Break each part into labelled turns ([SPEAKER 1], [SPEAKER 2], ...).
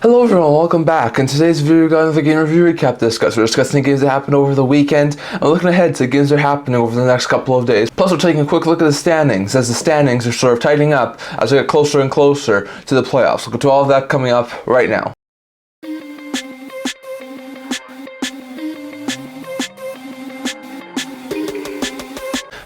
[SPEAKER 1] Hello everyone, welcome back. In today's video, we're going to the game review recap discuss. We're discussing games that happened over the weekend and looking ahead to games that are happening over the next couple of days. Plus, we're taking a quick look at the standings, as the standings are sort of tightening up as we get closer and closer to the playoffs. We'll get to all of that coming up right now.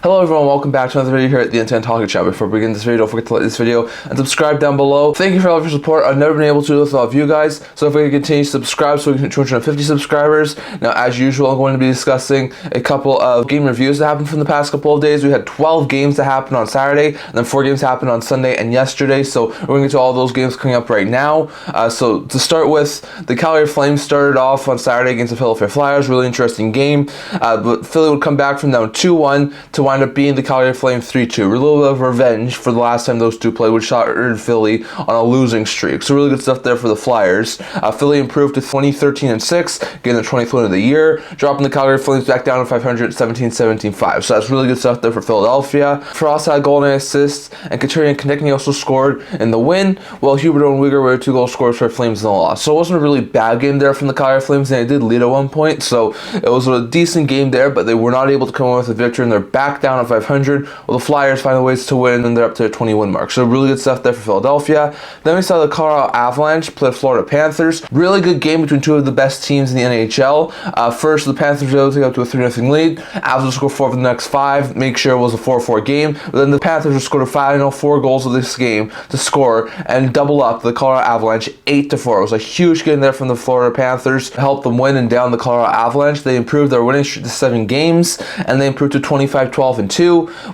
[SPEAKER 1] Hello everyone, welcome back to another video here at the Internet Talking Show. Before we begin this video, don't forget to like this video and subscribe down below. Thank you for all of your support. I've never been able to do this with all of you guys, so if we can continue to subscribe so we can hit 250 subscribers. Now, as usual, I'm going to be discussing a couple of game reviews that happened from the past couple of days. We had 12 games that happened on Saturday, and then 4 games happened on Sunday and yesterday, so we're going to get to all those games coming up right now. So to start with, the Calgary Flames started off on Saturday against the Philadelphia Flyers. Really interesting game, but Philly would come back from down 2-1 to wind up being the Calgary Flames 3-2. A little bit of revenge for the last time those two played, which started Philly on a losing streak. So really good stuff there for the Flyers. Philly improved to 20-13-6, getting their 20th win of the year, dropping the Calgary Flames back down to 500, 17-17-5. So that's really good stuff there for Philadelphia. Frost had a goal and an assist, and Katerian Konechny also scored in the win, while Hubert and Weegar were 2 goal scorers for Flames in the loss. So it wasn't a really bad game there from the Calgary Flames, and they did lead at one point, so it was a decent game there, but they were not able to come in with a victory, and they're back down at 500. Well, the Flyers find ways to win, and they're up to a 20-win mark. So really good stuff there for Philadelphia. Then we saw the Colorado Avalanche play the Florida Panthers. Really good game between two of the best teams in the NHL. First, the Panthers were able to get up to a 3-0 lead. Avs would score 4 of the next 5, make sure it was a 4-4 game. But then the Panthers would score a final 4 goals of this game to score and double up the Colorado Avalanche 8-4. It was a huge game there from the Florida Panthers to help them win and down the Colorado Avalanche. They improved their winning streak to 7 games, and they improved to 25-12-2.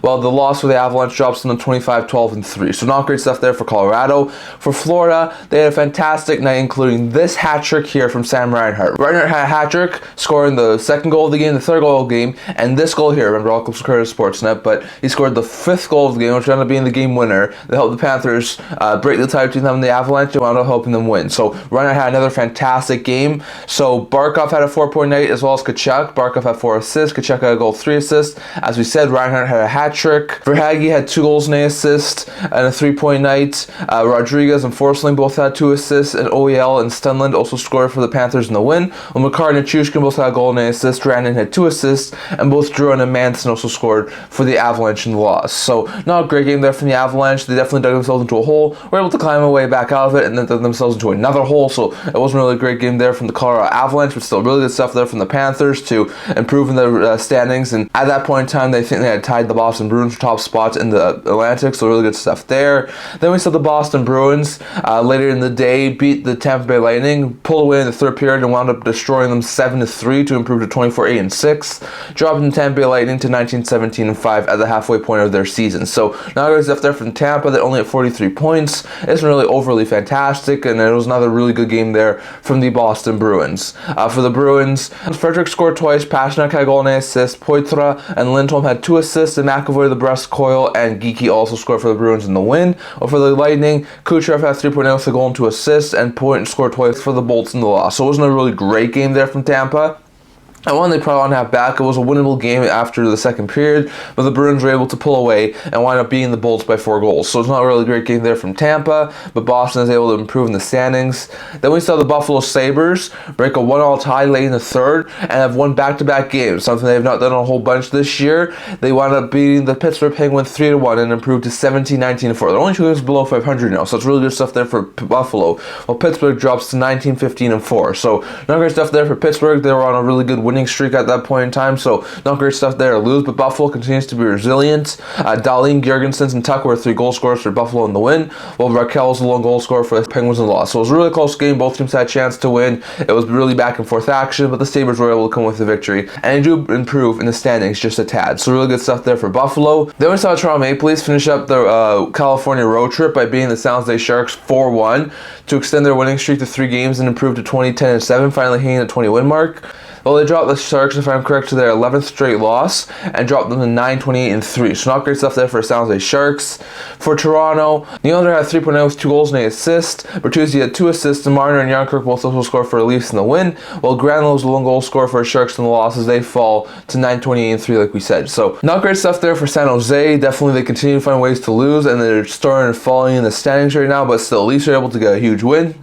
[SPEAKER 1] While the loss for the Avalanche drops them to 25-12-3. So not great stuff there for Colorado. For Florida, they had a fantastic night, including this hat trick here from Sam Reinhart. Reinhart had a hat trick, scoring the 2nd goal of the game, the 3rd goal of the game, and this goal here. Remember, all clips occurred at Sportsnet, but he scored the 5th goal of the game, which ended up being the game winner. That helped the Panthers break the tie between them and the Avalanche, and wound up helping them win. So Reinhart had another fantastic game. So Barkov had a 4-point night, as well as Tkachuk. Barkov had 4 assists, Tkachuk had a goal, 3 assists. As we said, Reinhart had a hat trick. Verhaeghe had 2 goals and an assist and a 3-point night. Rodriguez and Forsling both had 2 assists, and OEL and Stenlund also scored for the Panthers in the win. Well, McCarr and Chushkin both had a goal and an assist. Randon had 2 assists, and both Drouin and Manson also scored for the Avalanche in the loss. So not a great game there from the Avalanche. They definitely dug themselves into a hole, were able to climb their way back out of it, and then dug themselves into another hole. So it wasn't really a great game there from the Colorado Avalanche, but still really good stuff there from the Panthers to improve in their standings. And at that point in time, they think they had tied the Boston Bruins for top spots in the Atlantic, so really good stuff there. Then we saw the Boston Bruins later in the day beat the Tampa Bay Lightning, pulled away in the 3rd period, and wound up destroying them 7-3 to improve to 24-8-6, dropping the Tampa Bay Lightning to 19-17-5 at the halfway point of their season. So not good stuff there from Tampa. They only had 43 points. It's really overly fantastic, and it was another really good game there from the Boston Bruins. For the Bruins, Frederick scored twice, Pastrnak had a goal and an assist, Poitras and Lindholm had 2 assists, and McAvoy, the breast Coyle, and Geeky also scored for the Bruins in the win. Or for the Lightning, Kucherov had 3.0 with a goal and 2 assists, and Point scored twice for the Bolts in the loss. So it wasn't a really great game there from Tampa. And one they probably want to have back. It was a winnable game after the 2nd period, but the Bruins were able to pull away and wind up beating the Bolts by 4 goals. So it's not a really great game there from Tampa, but Boston is able to improve in the standings. Then we saw the Buffalo Sabres break a 1-1 tie late in the 3rd and have won back-to-back games, something they've not done a whole bunch this year. They wound up beating the Pittsburgh Penguins 3-1 and improved to 17-19-4. They're only 2 games below 500 now, so it's really good stuff there for Buffalo, while Pittsburgh drops to 19-15-4. So not great stuff there for Pittsburgh. They were on a really good winning streak at that point in time, so not great stuff there to lose, but Buffalo continues to be resilient. Dahlin, Jorgensen, and Tuck were 3 goal scorers for Buffalo in the win, while Raquel was the lone goal scorer for the Penguins in the loss. So it was a really close game. Both teams had a chance to win. It was really back and forth action, but the Sabres were able to come with the victory, and they do improve in the standings just a tad. So really good stuff there for Buffalo. Then we saw Toronto Maple Leafs finish up their California road trip by beating the San Jose Sharks 4-1 to extend their winning streak to 3 games and improve to 20-10-7, finally hitting the 20-win mark. Well, they dropped the Sharks, if I'm correct, to their 11th straight loss and dropped them to 9-28-3. So not great stuff there for San Jose Sharks. For Toronto, Nylander had 3.0 with 2 goals and an assist. Bertuzzi had 2 assists, and Marner and Yarncrook both also scored for the Leafs in the win, while Granlund was the lone goal scorer for the Sharks in the loss as they fall to 9-28-3 like we said. So not great stuff there for San Jose. Definitely they continue to find ways to lose, and they're starting falling in the standings right now, but still, Leafs are able to get a huge win.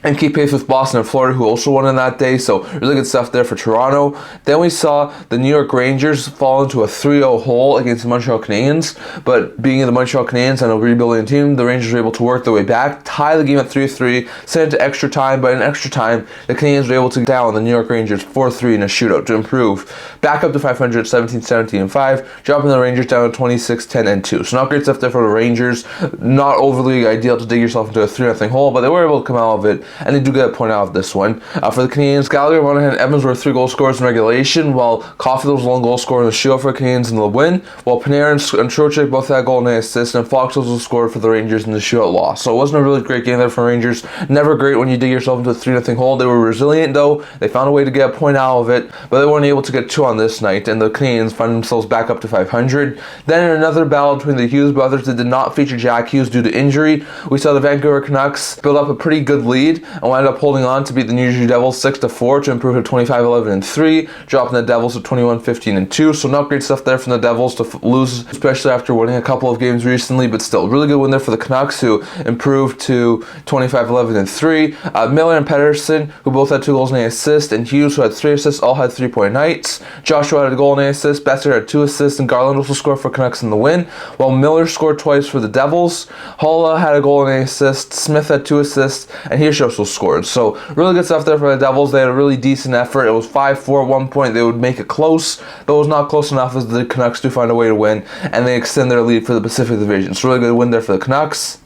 [SPEAKER 1] and keep pace with Boston and Florida, who also won in that day. So really good stuff there for Toronto. Then we saw the New York Rangers fall into a 3-0 hole against the Montreal Canadiens. But being the Montreal Canadiens and a rebuilding team, the Rangers were able to work their way back, tie the game at 3-3, send it to extra time. But in extra time, the Canadiens were able to down the New York Rangers 4-3 in a shootout to improve back up to 500, 17-17-5, dropping the Rangers down to 26-10-2. So not great stuff there for the Rangers. Not overly ideal to dig yourself into a 3-0 hole, but they were able to come out of it, and they do get a point out of this one. For the Canadiens, Gallagher, Monahan, and Evans were 3 goal scorers in regulation, while Caulfield was a lone goal scorer in the shootout for the Canadiens in the win, while Panarin and Trocheck both had a goal and an assist, and Fox also scored for the Rangers in the shootout loss. So it wasn't a really great game there for Rangers. Never great when you dig yourself into a 3-0 hole. They were resilient though. They found a way to get a point out of it, but they weren't able to get 2 on this night, and the Canadiens find themselves back up to 500. Then in another battle between the Hughes brothers that did not feature Jack Hughes due to injury, we saw the Vancouver Canucks build up a pretty good lead and wound up holding on to beat the New Jersey Devils 6-4 to improve to 25-11-3, dropping the Devils to 21-15-2. So not great stuff there from the Devils to lose, especially after winning a couple of games recently, but still really good win there for the Canucks, who improved to 25-11-3. Miller and Pettersson, who both had 2 goals and an assist, and Hughes, who had 3 assists, all had 3-point nights. Joshua had a goal and an assist, Besser had 2 assists, and Garland also scored for Canucks in the win, while Miller scored twice for the Devils. Hulla had a goal and an assist, Smith had 2 assists, and Hirsch also scored. So really good stuff there for the Devils. They had a really decent effort. It was 5-4 at one point. They would make it close, but it was not close enough as the Canucks do find a way to win, and they extend their lead for the Pacific Division. So really good win there for the Canucks.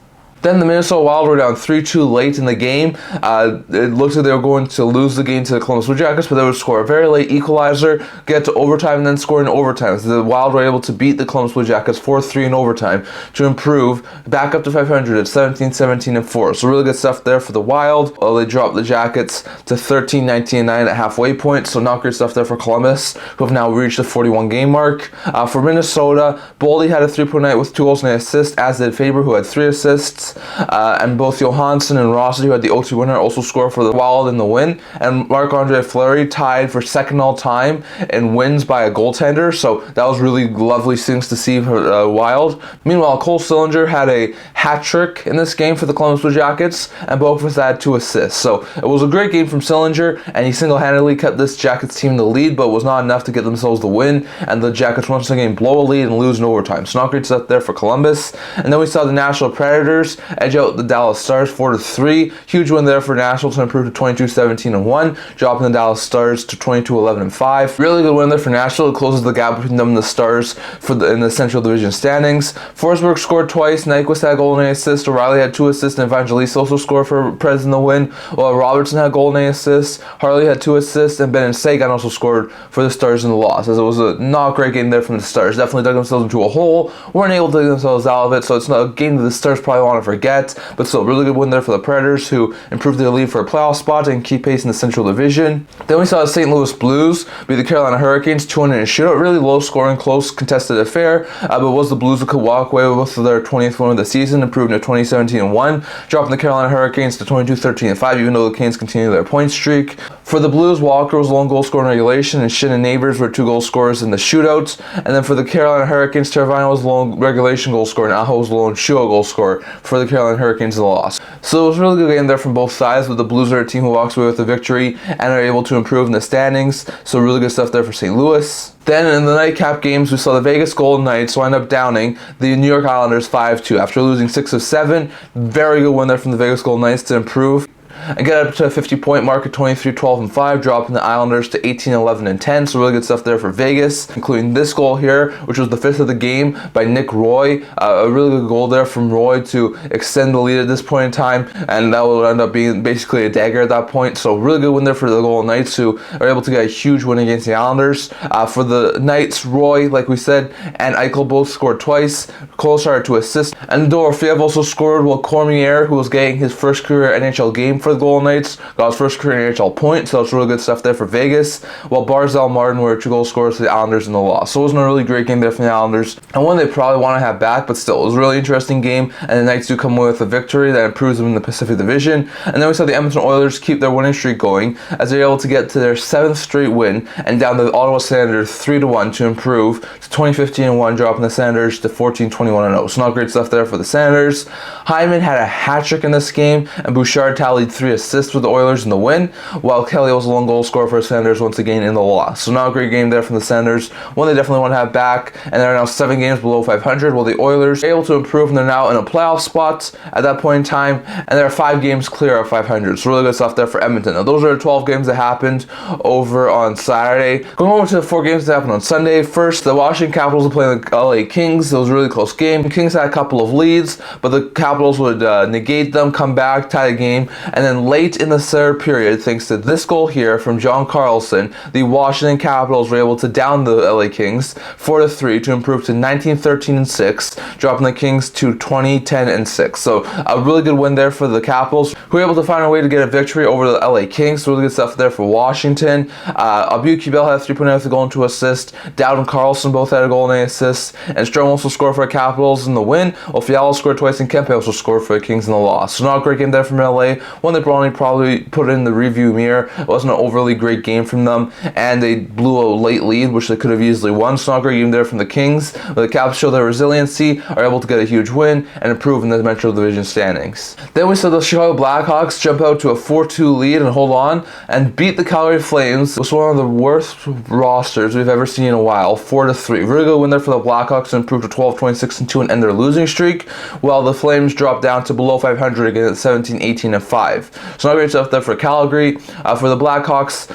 [SPEAKER 1] Then the Minnesota Wild were down 3-2 late in the game. It looked like they were going to lose the game to the Columbus Blue Jackets, but they would score a very late equalizer, get to overtime, and then score in overtime. So the Wild were able to beat the Columbus Blue Jackets 4-3 in overtime to improve back up to 500 at 17-17-4. So really good stuff there for the Wild. They dropped the Jackets to 13-19-9 at halfway point. So not great stuff there for Columbus, who have now reached the 41 game mark. For Minnesota, Boldy had a 3-point night with 2 goals and an assist, as did Faber, who had 3 assists. And both Johansson and Rossi, who had the OT winner, also scored for the Wild in the win. And Marc-Andre Fleury tied for second all time in wins by a goaltender. So that was really lovely things to see for Wild. Meanwhile, Cole Sillinger had a hat trick in this game for the Columbus Blue Jackets, and both of us had 2 assists. So it was a great game from Sillinger, and he single-handedly kept this Jackets team in the lead, but was not enough to get themselves the win. And the Jackets once again blow a lead and lose in overtime. So not great stuff there for Columbus. And then we saw the Nashville Predators edge out the Dallas Stars 4-3. Huge win there for Nashville to improve to 22-17-1, dropping the Dallas Stars to 22-11-5. Really good win there for Nashville. It closes the gap between them and the Stars in the Central Division standings. Forsberg scored twice. Nyquist had a goal and an assist. O'Reilly had 2 assists, and Evangelista also scored for Preds in the win. While Robertson had a goal and an assist. Harley had 2 assists, and Ben and Sagan also scored for the Stars in the loss, as it was a not great game there from the Stars. Definitely dug themselves into a hole. Weren't able to dig themselves out of it, so it's not a game that the Stars probably want to forget. But still, really good win there for the Predators, who improved their lead for a playoff spot and keep pace in the Central Division. Then we saw the St. Louis Blues beat the Carolina Hurricanes 2-1 in a shootout. Really low scoring, close, contested affair, but it was the Blues that could walk away with their 20th win of the season, improving to 20-17-1, dropping the Carolina Hurricanes to 22-13-5, even though the Canes continue their point streak. For the Blues, Walker was the lone goal scorer in regulation, and Shin and Neighbors were 2 goal scorers in the shootouts. And then for the Carolina Hurricanes, Teravainen was the lone regulation goal scorer, and Aho was the lone shootout goal scorer for the Carolina Hurricanes in the loss. So it was a really good game there from both sides, but the Blues are a team who walks away with a victory and are able to improve in the standings. So really good stuff there for St. Louis. Then in the nightcap games, we saw the Vegas Golden Knights wind up downing the New York Islanders 5-2 after losing 6 of 7. Very good win there from the Vegas Golden Knights to improve and get up to a 50-point mark at 23-12-5, dropping the Islanders to 18-11-10. So really good stuff there for Vegas, including this goal here, which was the 5th of the game by Nick Roy. A really good goal there from Roy to extend the lead at this point in time, and that will end up being basically a dagger at that point. So really good win there for the Golden Knights, who are able to get a huge win against the Islanders. For the Knights, Roy, like we said, and Eichel both scored twice. Kolesar to assist, and Dorofeyev also scored, while Cormier, who was getting his first career NHL game for the Golden Knights, got his first career NHL point, so it's really good stuff there for Vegas, while Barzal Martin were 2 goal scorers for the Islanders in the loss. So it wasn't a really great game there from the Islanders, and one they probably want to have back, but still, it was a really interesting game, and the Knights do come away with a victory that improves them in the Pacific Division. And then we saw the Edmonton Oilers keep their winning streak going, as they're able to get to their 7th straight win, and down the Ottawa Senators 3-1 to improve to 20-15-1, dropping the Senators to 14-21-0. So not great stuff there for the Senators. Hyman had a hat trick in this game, and Bouchard tallied 3 3 assists for the Oilers in the win, while Kelly was a lone goal scorer for the Senators once again in the loss. So not a great game there from the Senators, one they definitely want to have back, and they're now 7 games below 500, while the Oilers are able to improve, and they're now in a playoff spot at that point in time, and they're 5 games clear of 500. So really good stuff there for Edmonton. Now those are the 12 games that happened over on Saturday. Going over to the 4 games that happened on Sunday. First, the Washington Capitals were playing the LA Kings. It was a really close game. The Kings had a couple of leads, but the Capitals would negate them, come back, tie the game, and then late in the third period, thanks to this goal here from John Carlson, the Washington Capitals were able to down the LA Kings 4-3 to improve to 19-13-6, dropping the Kings to 20-10-6. So a really good win there for the Capitals, who were able to find a way to get a victory over the LA Kings. So really good stuff there for Washington. Abu-Kubel had a 3-point with a goal and 2 assists. Dowd and Carlson both had a goal and 8 assists. And Strome also scored for the Capitals in the win, while Fiala scored twice and Kempe also scored for the Kings in the loss. So not a great game there from LA. One they probably put in the review mirror. It wasn't an overly great game from them, and they blew a late lead, which they could have easily won. So not a great game there from the Kings. But the Caps show their resiliency, are able to get a huge win, and improve in the Metro Division standings. Then we saw the Chicago Blackhawks jump out to a 4-2 lead and hold on, and beat the Calgary Flames. It was one of the worst rosters we've ever seen in a while, 4-3. Really good win there for the Blackhawks to improve to 12-26-2 and end their losing streak, while the Flames dropped down to below 500 again at 17-18-5. So not great stuff there for Calgary. For the Blackhawks,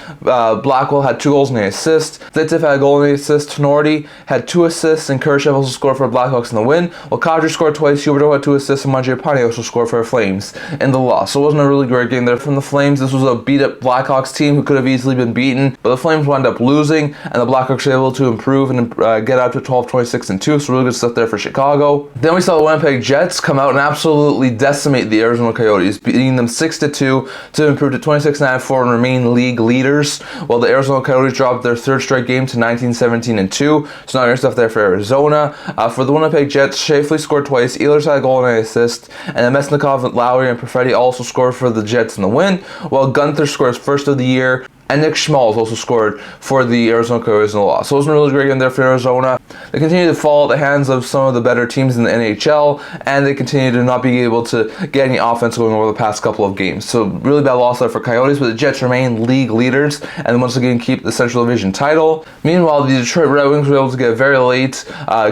[SPEAKER 1] Blackwell had 2 goals and 8 assists. Zaitsev had a goal and 8 assists. Tenorti had 2 assists, and Khrushchev also scored for the Blackhawks in the win, while Kadri scored twice, Huberdeau had 2 assists, and Mangiapane also scored for the Flames in the loss. So it wasn't a really great game there from the Flames. This was a beat-up Blackhawks team who could have easily been beaten, but the Flames wound up losing, and the Blackhawks were able to improve and get out to 12-26-2. So really good stuff there for Chicago. Then we saw the Winnipeg Jets come out and absolutely decimate the Arizona Coyotes, beating them 6-2 to improve to 26-9-4 and remain league leaders, while the Arizona Coyotes dropped their 3rd straight game to 19-17-2. So not great stuff there for Arizona. For the Winnipeg Jets, Shafley scored twice, Ehlers had a goal and an assist, and then Mesnikov, Lowry, and Perfetti also scored for the Jets in the win, while Gunther scores first of the year, and Nick Schmalz also scored for the Arizona Coyotes in the loss. So it wasn't a really great game there for Arizona. They continue to fall at the hands of some of the better teams in the NHL, and they continue to not be able to get any offense going over the past couple of games. So really bad loss there for Coyotes, but the Jets remain league leaders and once again keep the Central Division title. Meanwhile, the Detroit Red Wings were able to get a very late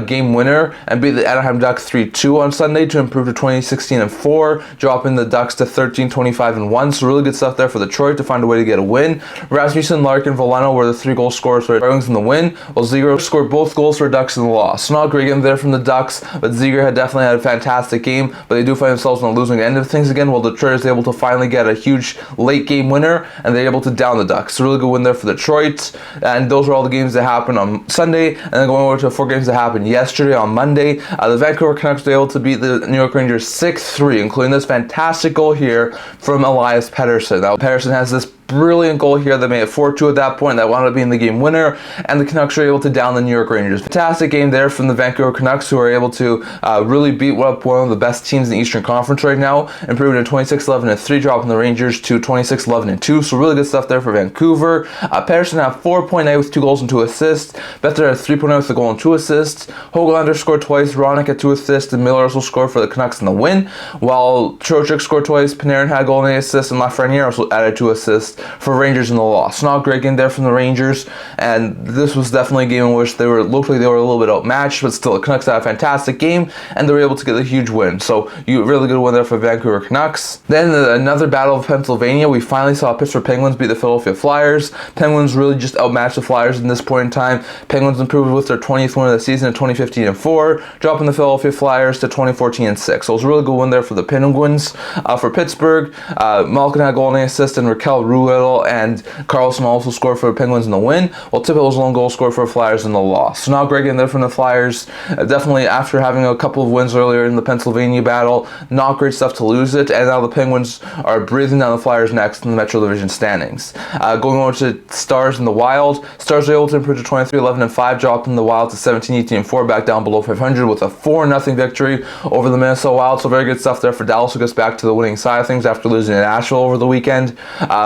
[SPEAKER 1] game winner and beat the Anaheim Ducks 3-2 on Sunday to improve to 20-16-4, dropping the Ducks to 13-25-1. So really good stuff there for Detroit to find a way to get a win. Rasmussen, Larkin, Volano were the 3 goal scorers for the Red Wings in the win, while Ziegler scored both goals for the Ducks in the loss. So not a great game there from the Ducks, but Ziegler had definitely had a fantastic game, but they do find themselves on the losing end of things again, while Detroit is able to finally get a huge late game winner, and they're able to down the Ducks. So really good win there for Detroit, and those were all the games that happened on Sunday, and then going over to the 4 games that happened yesterday on Monday. The Vancouver Canucks were able to beat the New York Rangers 6-3, including this fantastic goal here from Elias Pettersson. Now, Pettersson has this brilliant goal here that made it 4-2 at that point. That wound up being the game winner, and the Canucks were able to down the New York Rangers. Fantastic game there from the Vancouver Canucks, who are able to really beat up one of the best teams in the Eastern Conference right now, improving to 26-11-3, dropping the Rangers to 26-11-2. So really good stuff there for Vancouver. Pettersson had 4-point night with 2 goals and 2 assists. Bether had 3-point night with a goal and 2 assists. Hoglander scored twice. Ronick had 2 assists, and Miller also scored for the Canucks in the win, while Trocheck scored twice. Panarin had a goal and 8 assists, and Lafreniere also added 2 assists for Rangers in the loss. Not a great game there from the Rangers, and this was definitely a game in which they were a little bit outmatched, but still the Canucks had a fantastic game, and they were able to get a huge win. So really good win there for Vancouver Canucks. Then another battle of Pennsylvania, we finally saw Pittsburgh Penguins beat the Philadelphia Flyers. Penguins really just outmatched the Flyers in this point in time. Penguins improved with their 20th win of the season at 2015-4, dropping the Philadelphia Flyers to 2014-6. So it was a really good win there for the Penguins. For Pittsburgh, Malkin had a goal and an assist, and Raquel Ruedel and Carlson also scored for the Penguins in the win, while Tippett was a lone goal scorer for the Flyers in the loss. So now great game there from the Flyers. Definitely after having a couple of wins earlier in the Pennsylvania battle, not great stuff to lose it, and now the Penguins are breathing down the Flyers next in the Metro Division standings. Going over to Stars and the Wild, Stars were able to improve to 23-11-5, dropping the Wild to 17-18-4, back down below 500 with a 4-0 victory over the Minnesota Wild. So very good stuff there for Dallas, who gets back to the winning side of things after losing in Nashville over the weekend.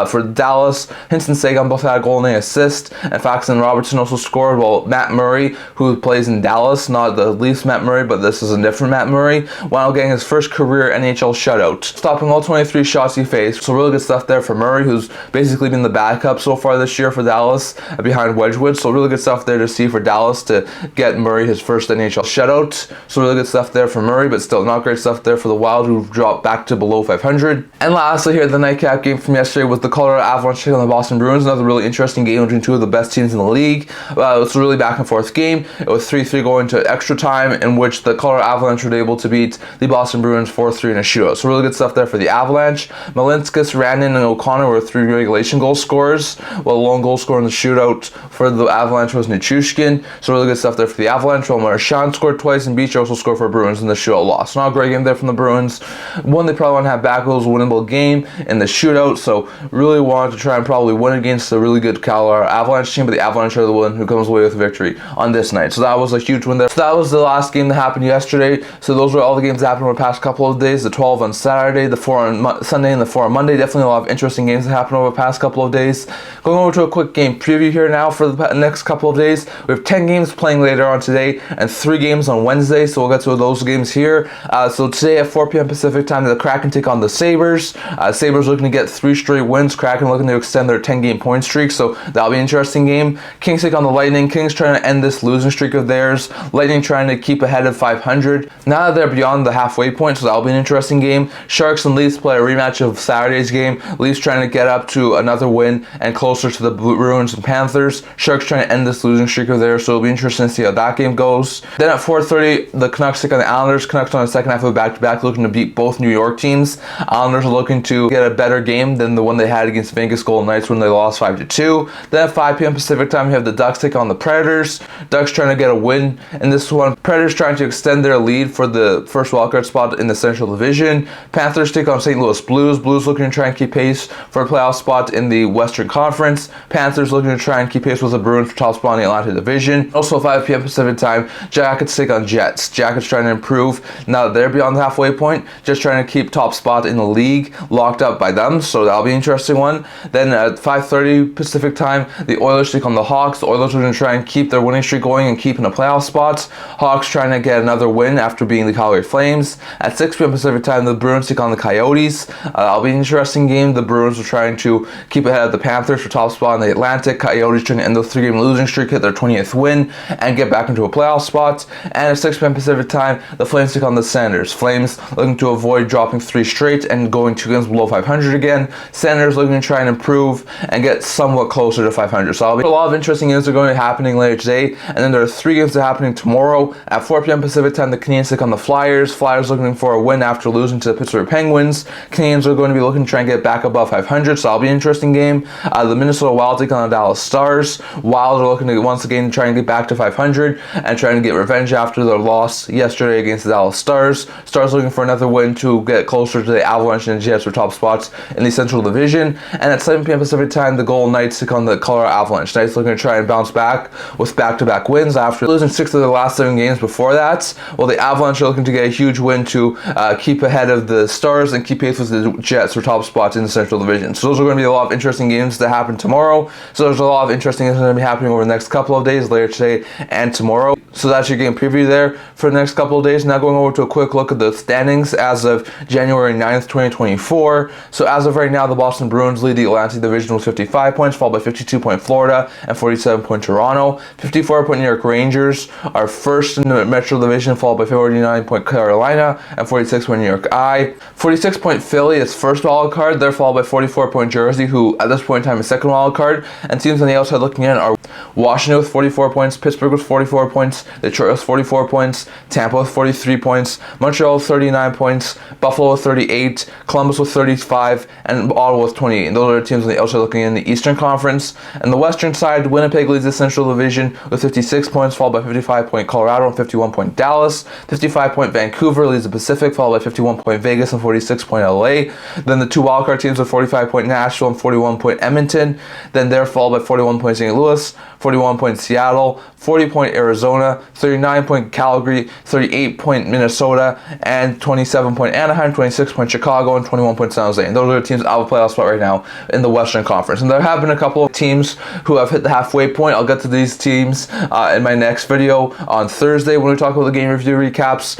[SPEAKER 1] For Dallas, Hinton Sagan both had a goal and an assist, and Faxon and Robertson also scored, while Matt Murray, who plays in Dallas, not the Leafs Matt Murray, but this is a different Matt Murray, wound up getting his first career NHL shutout, stopping all 23 shots he faced. So really good stuff there for Murray, who's basically been the backup so far this year for Dallas behind Wedgwood. So really good stuff there to see for Dallas to get Murray his first NHL shutout. So really good stuff there for Murray, but still not great stuff there for the Wild, who dropped back to below 500. And lastly here, the nightcap game from yesterday was the Colorado Avalanche taking on the Boston Bruins. Another really interesting game between two of the best teams in the league. It was a really back and forth game. It was 3-3 going to extra time, in which the Colorado Avalanche were able to beat the Boston Bruins 4-3 in a shootout. So really good stuff there for the Avalanche. Malinskis, Rannon, and O'Connor were 3 regulation goal scorers, while the lone goal scorer in the shootout for the Avalanche was Nichushkin. So really good stuff there for the Avalanche, while Marchand scored twice and Beach also scored for Bruins in the shootout loss. Not a great game there from the Bruins. One they probably want to have back, was a winnable game in the shootout, so really wanted to try and probably win against a really good Colorado Avalanche team, but the Avalanche are the one who comes away with a victory on this night. So that was a huge win there. So that was the last game that happened yesterday. So those were all the games that happened over the past couple of days. The 12 on Saturday, the 4 on Sunday, and the 4 on Monday. Definitely a lot of interesting games that happened over the past couple of days. Going over to a quick game preview here now for the next couple of days. We have 10 games playing later on today and 3 games on Wednesday, so we'll get to those games here. So today at 4 p.m. Pacific time, the Kraken take on the Sabres. Sabres looking to get 3 straight wins. Kraken looking to extend their 10-game point streak, so that'll be an interesting game. Kings take on the Lightning. Kings trying to end this losing streak of theirs. Lightning trying to keep ahead of 500. Now that they're beyond the halfway point, so that'll be an interesting game. Sharks and Leafs play a rematch of Saturday's game. Leafs trying to get up to another win and closer to the Bruins and Panthers. Sharks trying to end this losing streak of theirs, so it'll be interesting to see how that game goes. Then at 4:30, the Canucks take on the Islanders. Canucks on the second half of a back-to-back, looking to beat both New York teams. Islanders are looking to get a better game than the one they had against Vegas Golden Knights when they lost 5-2. Then at 5 p.m. Pacific time, we have the Ducks take on the Predators. Ducks trying to get a win in this one. Predators trying to extend their lead for the first wildcard spot in the Central Division. Panthers take on St. Louis Blues. Blues looking to try and keep pace for a playoff spot in the Western Conference. Panthers looking to try and keep pace with the Bruins for top spot in the Atlantic Division. Also 5 p.m. Pacific time, Jackets take on Jets. Jackets trying to improve now that they're beyond the halfway point, just trying to keep top spot in the league locked up by them, so that'll be an interesting one. Then at 5:30 Pacific time, the Oilers take on the Hawks. The Oilers are going to try and keep their winning streak going and keep in a playoff spot. Hawks trying to get another win after beating the Calgary Flames. At 6 p.m. Pacific time, the Bruins take on the Coyotes. That'll be an interesting game. The Bruins are trying to keep ahead of the Panthers for top spot in the Atlantic. Coyotes trying to end the 3-game losing streak, hit their 20th win, and get back into a playoff spot. And at 6 p.m. Pacific time, the Flames take on the Senators. Flames looking to avoid dropping 3 straight and going 2 games below 500 again. Senators looking to try and improve and get somewhat closer to 500. So a lot of interesting games are going to be happening later today. And then there are 3 games that are happening tomorrow. At 4 p.m. Pacific time, the Canadiens take on the Flyers. Flyers looking for a win after losing to the Pittsburgh Penguins. Canadiens are going to be looking to try and get back above 500, so that'll be an interesting game. The Minnesota Wild take on the Dallas Stars. Wild are looking to once again try and get back to 500 and trying to get revenge after their loss yesterday against the Dallas Stars. Stars looking for another win to get closer to the Avalanche and Jets for top spots in the Central Division. And at 7 p.m. Pacific time, the Golden Knights take on the Colorado Avalanche. Knights looking to try and bounce back with back-to-back wins after losing 6 of their last 7 games before that. While the Avalanche are looking to get a huge win to keep ahead of the Stars and keep pace with the Jets for top spots in the Central Division. So those are going to be a lot of interesting games that happen tomorrow. So there's a lot of interesting things that are going to be happening over the next couple of days, later today and tomorrow. So that's your game preview there for the next couple of days. Now going over to a quick look at the standings as of January 9th, 2024. So as of right now, the Boston Bruins lead the Atlantic Division with 55 points, followed by 52 point Florida and 47 point Toronto. 54 point New York Rangers are first in the Metro Division, followed by 49 point Carolina and 46 point New York I. 46 point Philly is first wild card. They're followed by 44 point Jersey, who at this point in time is second wild card. And teams on the outside looking in are Washington with 44 points, Pittsburgh with 44 points, Detroit with 44 points, Tampa with 43 points, Montreal with 39 points, Buffalo with 38, Columbus with 35, and Ottawa with 28. And those are the teams on the outside looking in the Eastern Conference. And the Western side, Winnipeg leads the Central Division with 56 points, followed by 55 point Colorado and 51 point Dallas. 55 point Vancouver leads the Pacific, followed by 51 point Vegas and 46 point LA. Then the 2 wildcard teams with 45 point Nashville and 41 point Edmonton. Then they're followed by 41 point St. Louis, 41 point Seattle, 40 point Arizona, Florida, 39-point Calgary, 38-point Minnesota, and 27-point Anaheim, 26-point Chicago, and 21-point San Jose. And those are the teams out of the playoff spot right now in the Western Conference. And there have been a couple of teams who have hit the halfway point. I'll get to these teams in my next video on Thursday when we talk about the game review recaps.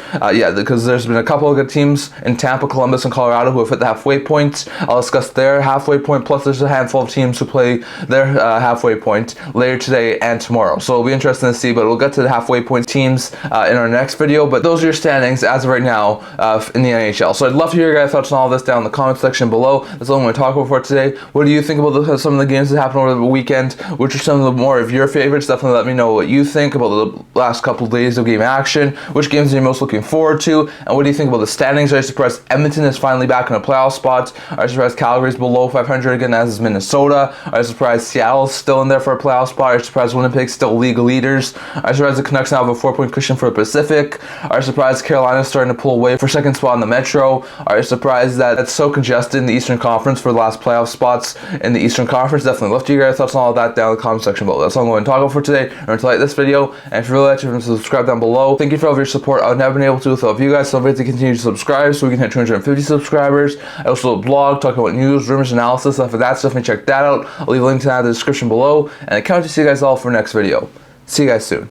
[SPEAKER 1] Because there's been a couple of good teams in Tampa, Columbus, and Colorado who have hit the halfway point. I'll discuss their halfway point, plus there's a handful of teams who play their halfway point later today and tomorrow. So it'll be interesting to see, but we'll get to the halfway point teams in our next video. But those are your standings as of right now in the NHL. So I'd love to hear your guys' thoughts on all this down in the comment section below. That's all I'm going to talk about for today. What do you think about some of the games that happened over the weekend? Which are some of the more of your favorites? Definitely let me know what you think about the last couple of days of game action. Which games are you most looking forward to? And what do you think about the standings? Are you surprised Edmonton is finally back in a playoff spot? Are you surprised Calgary's below 500 again, as is Minnesota? Are you surprised Seattle's still in there for a playoff spot? Are you surprised Winnipeg's still league leaders? Are you surprised the Canucks now have a 4-point cushion for the Pacific? Are you surprised Carolina's starting to pull away for second spot in the Metro? Are you surprised that it's so congested in the Eastern Conference for the last playoff spots in the Eastern Conference? Definitely love to hear your guys' thoughts on all of that down in the comment section below. That's all I'm going to talk about for today. Remember to like this video, and if you really like it, subscribe down below. Thank you for all of your support. I've never been able to without you guys, so I'm ready to continue to subscribe so we can hit 250 subscribers. I also have a blog talking about news, rumors, analysis, stuff like that. So definitely check that out. I'll leave a link to that in the description below, and I can't wait to see you guys all for the next video. See you guys soon.